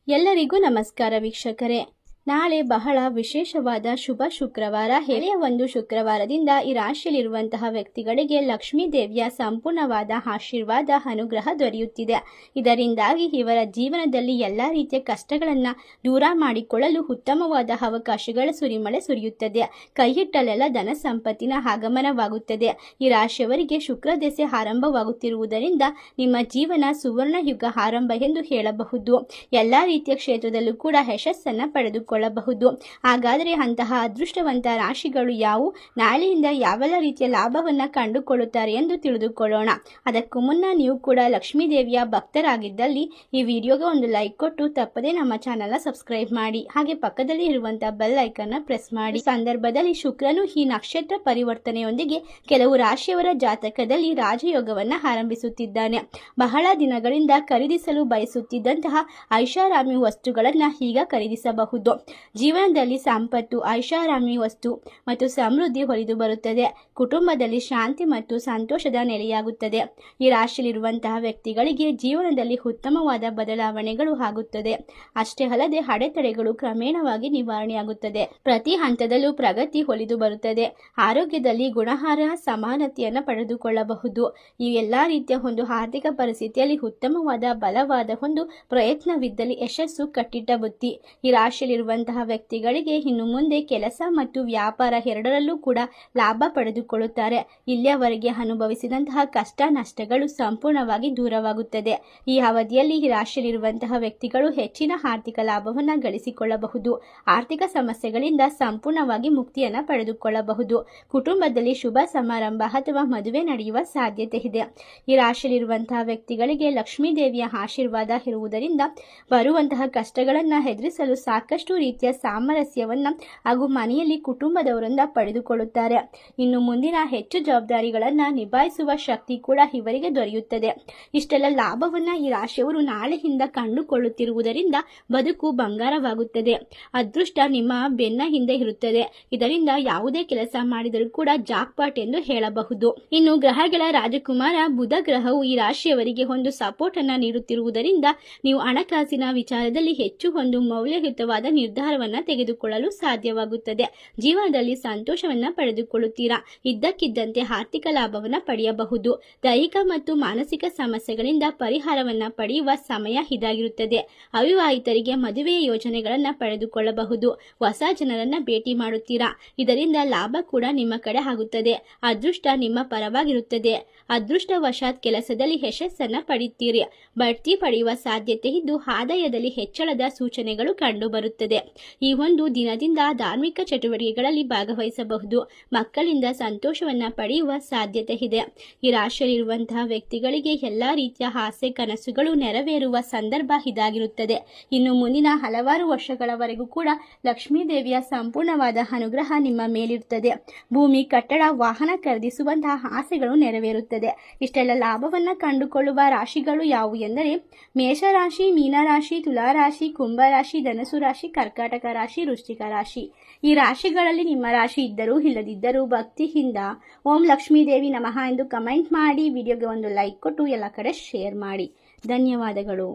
ಎಲ್ಲರಿಗೂ ನಮಸ್ಕಾರ ವೀಕ್ಷಕರೇ. ನಾಳೆ ಬಹಳ ವಿಶೇಷವಾದ ಶುಭ ಶುಕ್ರವಾರ. ಹೆಳೆಯ ಒಂದು ಶುಕ್ರವಾರದಿಂದ ಈ ರಾಶಿಯಲ್ಲಿರುವಂತಹ ವ್ಯಕ್ತಿಗಳಿಗೆ ಲಕ್ಷ್ಮೀ ದೇವಿಯ ಸಂಪೂರ್ಣವಾದ ಆಶೀರ್ವಾದ ಅನುಗ್ರಹ ದೊರೆಯುತ್ತಿದೆ. ಇದರಿಂದಾಗಿ ಇವರ ಜೀವನದಲ್ಲಿ ಎಲ್ಲ ರೀತಿಯ ಕಷ್ಟಗಳನ್ನು ದೂರ ಮಾಡಿಕೊಳ್ಳಲು ಉತ್ತಮವಾದ ಅವಕಾಶಗಳ ಸುರಿಮಳೆ ಸುರಿಯುತ್ತದೆ. ಕೈಯಿಟ್ಟಲೆಲ್ಲ ಧನ ಸಂಪತ್ತಿನ ಆಗಮನವಾಗುತ್ತದೆ. ಈ ರಾಶಿಯವರಿಗೆ ಶುಕ್ರ ದೆಸೆ ಆರಂಭವಾಗುತ್ತಿರುವುದರಿಂದ ನಿಮ್ಮ ಜೀವನ ಸುವರ್ಣ ಯುಗ ಆರಂಭ ಎಂದು ಹೇಳಬಹುದು. ಎಲ್ಲ ರೀತಿಯ ಕ್ಷೇತ್ರದಲ್ಲೂ ಕೂಡ ಯಶಸ್ಸನ್ನು ಪಡೆದುಕೊಳ್ಳಬಹುದು. ಹಾಗಾದರೆ ಅಂತಹ ಅದೃಷ್ಟವಂತ ರಾಶಿಗಳು ಯಾವುವು, ನಾಳೆಯಿಂದ ಯಾವೆಲ್ಲ ರೀತಿಯ ಲಾಭವನ್ನು ಕಂಡುಕೊಳ್ಳುತ್ತಾರೆ ಎಂದು ತಿಳಿದುಕೊಳ್ಳೋಣ. ಅದಕ್ಕೂ ಮುನ್ನ ನೀವು ಕೂಡ ಲಕ್ಷ್ಮೀ ದೇವಿಯ ಭಕ್ತರಾಗಿದ್ದಲ್ಲಿ ಈ ವಿಡಿಯೋಗೆ ಒಂದು ಲೈಕ್ ಕೊಟ್ಟು ತಪ್ಪದೇ ನಮ್ಮ ಚಾನೆಲ್ನ ಸಬ್ಸ್ಕ್ರೈಬ್ ಮಾಡಿ, ಹಾಗೆ ಪಕ್ಕದಲ್ಲಿ ಇರುವಂತಹ ಬೆಲ್ ಐಕನ್ನ ಪ್ರೆಸ್ ಮಾಡಿ. ಸಂದರ್ಭದಲ್ಲಿ ಶುಕ್ರನು ಈ ನಕ್ಷತ್ರ ಪರಿವರ್ತನೆಯೊಂದಿಗೆ ಕೆಲವು ರಾಶಿಯವರ ಜಾತಕದಲ್ಲಿ ರಾಜಯೋಗವನ್ನು ಆರಂಭಿಸುತ್ತಿದ್ದಾನೆ. ಬಹಳ ದಿನಗಳಿಂದ ಖರೀದಿಸಲು ಬಯಸುತ್ತಿದ್ದಂತಹ ಐಷಾರಾಮಿ ವಸ್ತುಗಳನ್ನು ಈಗ ಖರೀದಿಸಬಹುದು. ಜೀವನದಲ್ಲಿ ಸಂಪತ್ತು, ಐಷಾರಾಮಿ ವಸ್ತು ಮತ್ತು ಸಮೃದ್ಧಿ ಹೊಲಿದು ಬರುತ್ತದೆ. ಕುಟುಂಬದಲ್ಲಿ ಶಾಂತಿ ಮತ್ತು ಸಂತೋಷದ ನೆಲೆಯಾಗುತ್ತದೆ. ಈ ರಾಶಿಯಲ್ಲಿರುವಂತಹ ವ್ಯಕ್ತಿಗಳಿಗೆ ಜೀವನದಲ್ಲಿ ಉತ್ತಮವಾದ ಬದಲಾವಣೆಗಳು ಆಗುತ್ತದೆ. ಅಷ್ಟೇ ಅಲ್ಲದೆ ಅಡೆತಡೆಗಳು ಕ್ರಮೇಣವಾಗಿ ನಿವಾರಣೆಯಾಗುತ್ತದೆ. ಪ್ರತಿ ಹಂತದಲ್ಲೂ ಪ್ರಗತಿ ಹೊಲಿದು ಬರುತ್ತದೆ. ಆರೋಗ್ಯದಲ್ಲಿ ಗುಣಾಹಾರ ಸಮಾನತೆಯನ್ನು ಪಡೆದುಕೊಳ್ಳಬಹುದು. ಈ ಎಲ್ಲಾ ರೀತಿಯ ಒಂದು ಆರ್ಥಿಕ ಪರಿಸ್ಥಿತಿಯಲ್ಲಿ ಉತ್ತಮವಾದ ಬಲವಾದ ಒಂದು ಪ್ರಯತ್ನವಿದ್ದಲ್ಲಿ ಯಶಸ್ಸು ಕಟ್ಟಿಟ್ಟ ಬುತ್ತಿ. ಈ ರಾಶಿಯಲ್ಲಿರುವಂತಹ ವ್ಯಕ್ತಿಗಳಿಗೆ ಇನ್ನು ಮುಂದೆ ಕೆಲಸ ಮತ್ತು ವ್ಯಾಪಾರ ಎರಡರಲ್ಲೂ ಕೂಡ ಲಾಭ ಪಡೆದುಕೊಳ್ಳುತ್ತಾರೆ. ಇಲ್ಲಿಯವರೆಗೆ ಅನುಭವಿಸಿದಂತಹ ಕಷ್ಟ ನಷ್ಟಗಳು ಸಂಪೂರ್ಣವಾಗಿ ದೂರವಾಗುತ್ತದೆ. ಈ ಅವಧಿಯಲ್ಲಿ ಈ ರಾಶಿಯಲ್ಲಿರುವಂತಹ ವ್ಯಕ್ತಿಗಳು ಹೆಚ್ಚಿನ ಆರ್ಥಿಕ ಲಾಭವನ್ನು ಗಳಿಸಿಕೊಳ್ಳಬಹುದು. ಆರ್ಥಿಕ ಸಮಸ್ಯೆಗಳಿಂದ ಸಂಪೂರ್ಣವಾಗಿ ಮುಕ್ತಿಯನ್ನು ಪಡೆದುಕೊಳ್ಳಬಹುದು. ಕುಟುಂಬದಲ್ಲಿ ಶುಭ ಸಮಾರಂಭ ಅಥವಾ ಮದುವೆ ನಡೆಯುವ ಸಾಧ್ಯತೆ ಇದೆ. ಈ ರಾಶಿಯಲ್ಲಿರುವಂತಹ ವ್ಯಕ್ತಿಗಳಿಗೆ ಲಕ್ಷ್ಮೀ ದೇವಿಯ ಆಶೀರ್ವಾದ ಇರುವುದರಿಂದ ಬರುವಂತಹ ಕಷ್ಟಗಳನ್ನು ಎದುರಿಸಲು ಸಾಕಷ್ಟು ರೀತಿಯ ಸಾಮರಸ್ಯವನ್ನು ಹಾಗೂ ಮನೆಯಲ್ಲಿ ಕುಟುಂಬದವರಿಂದ ಪಡೆದುಕೊಳ್ಳುತ್ತಾರೆ. ಇನ್ನು ಮುಂದಿನ ಹೆಚ್ಚು ಜವಾಬ್ದಾರಿಗಳನ್ನು ನಿಭಾಯಿಸುವ ಶಕ್ತಿ ಕೂಡ ಇವರಿಗೆ ದೊರೆಯುತ್ತದೆ. ಇಷ್ಟೆಲ್ಲ ಲಾಭವನ್ನು ಈ ರಾಶಿಯವರು ನಾಳೆಯಿಂದ ಕಂಡುಕೊಳ್ಳುತ್ತಿರುವುದರಿಂದ ಬದುಕು ಬಂಗಾರವಾಗುತ್ತದೆ. ಅದೃಷ್ಟ ನಿಮ್ಮ ಬೆನ್ನ ಹಿಂದೆ ಇರುತ್ತದೆ. ಇದರಿಂದ ಯಾವುದೇ ಕೆಲಸ ಮಾಡಿದರೂ ಕೂಡ ಜಾಕ್ಪಾಟ್ ಎಂದು ಹೇಳಬಹುದು. ಇನ್ನು ಗ್ರಹಗಳ ರಾಜಕುಮಾರ ಬುಧ ಗ್ರಹವು ಈ ರಾಶಿಯವರಿಗೆ ಒಂದು ಸಪೋರ್ಟ್ ಅನ್ನು ನೀಡುತ್ತಿರುವುದರಿಂದ ನೀವು ಹಣಕಾಸಿನ ವಿಚಾರದಲ್ಲಿ ಹೆಚ್ಚು ಒಂದು ಮೌಲ್ಯಯುತವಾದ ನಿರ್ಧಾರವನ್ನು ತೆಗೆದುಕೊಳ್ಳಲು ಸಾಧ್ಯವಾಗುತ್ತದೆ. ಜೀವನದಲ್ಲಿ ಸಂತೋಷವನ್ನು ಪಡೆದುಕೊಳ್ಳುತ್ತೀರಾ. ಇದ್ದಕ್ಕಿದ್ದಂತೆ ಆರ್ಥಿಕ ಲಾಭವನ್ನು ಪಡೆಯಬಹುದು. ದೈಹಿಕ ಮತ್ತು ಮಾನಸಿಕ ಸಮಸ್ಯೆಗಳಿಂದ ಪರಿಹಾರವನ್ನು ಪಡೆಯುವ ಸಮಯ ಇದಾಗಿರುತ್ತದೆ. ಅವಿವಾಹಿತರಿಗೆ ಮದುವೆಯ ಯೋಜನೆಗಳನ್ನು ಪಡೆದುಕೊಳ್ಳಬಹುದು. ಹೊಸ ಜನರನ್ನ ಭೇಟಿ ಮಾಡುತ್ತೀರಾ. ಇದರಿಂದ ಲಾಭ ಕೂಡ ನಿಮ್ಮ ಕಡೆ ಆಗುತ್ತದೆ. ಅದೃಷ್ಟ ನಿಮ್ಮ ಪರವಾಗಿರುತ್ತದೆ. ಅದೃಷ್ಟವಶಾತ್ ಕೆಲಸದಲ್ಲಿ ಯಶಸ್ಸನ್ನು ಪಡೆಯುತ್ತೀರಿ. ಬಡ್ತಿ ಪಡೆಯುವ ಸಾಧ್ಯತೆ ಇದ್ದು ಆದಾಯದಲ್ಲಿ ಹೆಚ್ಚಳದ ಸೂಚನೆಗಳು ಕಂಡುಬರುತ್ತದೆ. ಈ ಒಂದು ದಿನದಿಂದ ಧಾರ್ಮಿಕ ಚಟುವಟಿಕೆಗಳಲ್ಲಿ ಭಾಗವಹಿಸಬಹುದು. ಮಕ್ಕಳಿಂದ ಸಂತೋಷವನ್ನು ಪಡೆಯುವ ಸಾಧ್ಯತೆ ಇದೆ. ಈ ರಾಶಿಯಲ್ಲಿರುವಂತಹ ವ್ಯಕ್ತಿಗಳಿಗೆ ಎಲ್ಲಾ ರೀತಿಯ ಆಸೆ ಕನಸುಗಳು ನೆರವೇರುವ ಸಂದರ್ಭ ಇದಾಗಿರುತ್ತದೆ. ಇನ್ನು ಮುಂದಿನ ಹಲವಾರು ವರ್ಷಗಳವರೆಗೂ ಕೂಡ ಲಕ್ಷ್ಮೀ ದೇವಿಯ ಸಂಪೂರ್ಣವಾದ ಅನುಗ್ರಹ ನಿಮ್ಮ ಮೇಲಿರುತ್ತದೆ. ಭೂಮಿ, ಕಟ್ಟಡ, ವಾಹನ ಖರೀದಿಸುವಂತಹ ಆಸೆಗಳು ನೆರವೇರುತ್ತದೆ. ಇಷ್ಟೆಲ್ಲ ಲಾಭವನ್ನು ಕಂಡುಕೊಳ್ಳುವ ರಾಶಿಗಳು ಯಾವುವು ಎಂದರೆ ಮೇಷರಾಶಿ, ಮೀನರಾಶಿ, ತುಲಾರಾಶಿ, ಕುಂಭರಾಶಿ, ಧನಸು ರಾಶಿ, ಕರ್ಕಾಟಕ ರಾಶಿ, ವೃಶ್ಚಿಕ ರಾಶಿ. ಈ ರಾಶಿಗಳಲ್ಲಿ ನಿಮ್ಮ ರಾಶಿ ಇದ್ದರೂ ಇಲ್ಲದಿದ್ದರೂ ಭಕ್ತಿಯಿಂದ ಓಂ ಲಕ್ಷ್ಮೀ ದೇವಿ ನಮಃ ಎಂದು ಕಮೆಂಟ್ ಮಾಡಿ, ವಿಡಿಯೋಗೆ ಒಂದು ಲೈಕ್ ಕೊಟ್ಟು ಎಲ್ಲ ಕಡೆ ಶೇರ್ ಮಾಡಿ. ಧನ್ಯವಾದಗಳು.